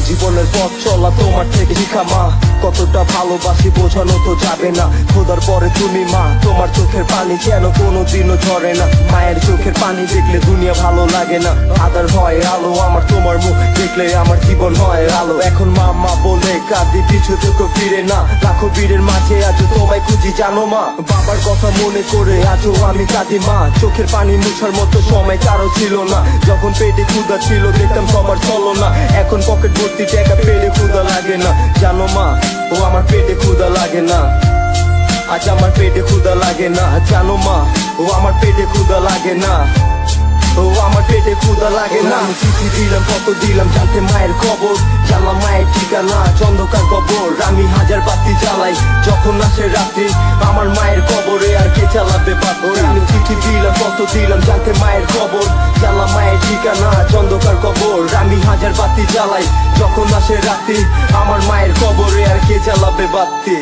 জীবনের পথ চলা তোমার থেকে শিখা মা, কতটা ভালোবাসি বোঝানো তো যাবে না। খোদার পরে তুমি মা, তোমার চোখের পানি যেন কোনোদিনও ঝরে না। মায়ের চোখের পানি দেখলে দুনিয়া ভালো লাগে না, আদার হয় আলো আমার, তোমার মুখ দেখলে আমার জীবন হয় আলো। এখন মা মা বলে কাঁদি, পিছু থেকে ফিরে না, লাখো বীরের মাঝে আজও তোমায় খুঁজি জানো মা। বাবার কথা মনে করে আজও আমি কাঁদি মা, চোখের পানি মুছার মতো সময় কারো ছিল না। যখন পেটে ক্ষুধা ছিল দেখতাম সবার চলো না, এখন পকেট ভর্তি টাকা পেলে ক্ষুধা লাগে না জানো মা। ও আমার পেটে ক্ষুধা লাগে না, আজ আমার পেটে ক্ষুধা লাগে না জানো মা। ও আমার পেটে ক্ষুধা লাগে না, ও আমার পেটে ক্ষুধা লাগে না। আমি চিঠি দিলাম কত দিলাম জানতে মায়ের খবর, জানলাম মায়ের ঠিকানা চন্দ্রকার কবর। আমি হাজার বাতি জ্বালাই যখন আসে রাত্রি, আমার মায়ের কবরে আর কে চালাবে বাতি। আমি চিঠি দিলাম কত দিলাম জানতে মায়ের খবর, জানলাম মায়ের ঠিকানা চন্দ্রকার কবর। আমি হাজার বাতি জ্বালাই যখন আসে রাত্রি, আমার মায়ের কবরে আর কে চালাবে বাতি।